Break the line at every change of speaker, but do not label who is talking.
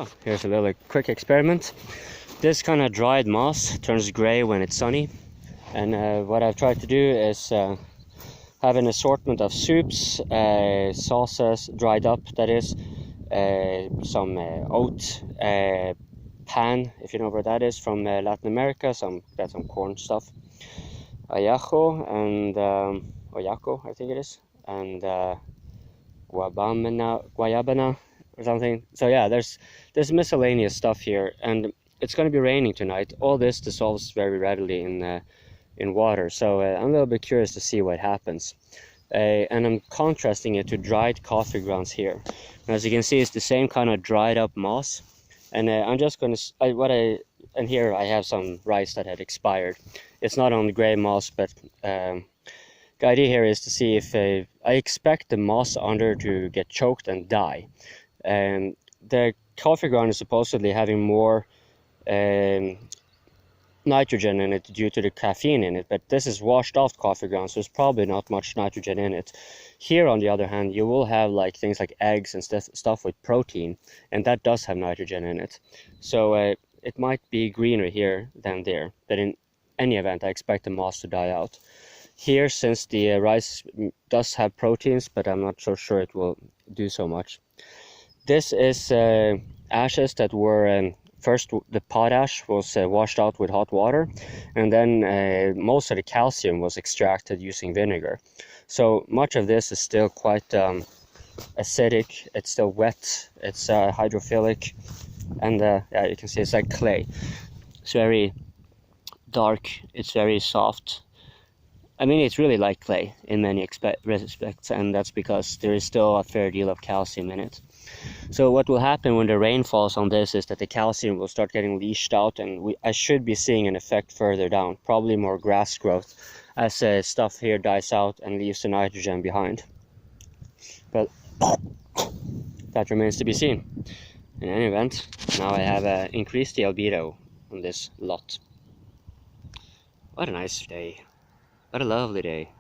Oh, here's a little quick experiment. This kind of dried moss turns gray when it's sunny, and what I've tried to do is have an assortment of soups, sauces, dried up that is, some oat pan, if you know where that is, from Latin America, got some corn stuff, ayajo and oyaco, I think it is, and guayabana or something. So yeah, there's miscellaneous stuff here, and it's going to be raining tonight. All this dissolves very readily in water, so I'm a little bit curious to see what happens. And I'm contrasting it to dried coffee grounds here. And as you can see, it's the same kind of dried up moss. And I'm just going to, and here I have some rice that had expired. It's not on the gray moss, but the idea here is to see if I expect the moss under to get choked and die. And the coffee ground is supposedly having more nitrogen in it due to the caffeine in it, but this is washed off coffee ground, so there's probably not much nitrogen in it. Here, on the other hand, you will have like things like eggs and stuff with protein, and that does have nitrogen in it. So it might be greener here than there, but in any event, I expect the moss to die out. Here, since the rice does have proteins, but I'm not so sure it will do so much. This is ashes that were first, the potash was washed out with hot water, and then most of the calcium was extracted using vinegar. So much of this is still quite acidic, it's still wet, it's hydrophilic, and yeah, you can see it's like clay. It's very dark, it's very soft. I mean, it's really like clay in many respects, and that's because there is still a fair deal of calcium in it. So what will happen when the rain falls on this is that the calcium will start getting leached out, and I should be seeing an effect further down, probably more grass growth, as stuff here dies out and leaves the nitrogen behind. But that remains to be seen. In any event, now I have increased the albedo on this lot. What a nice day. What a lovely day.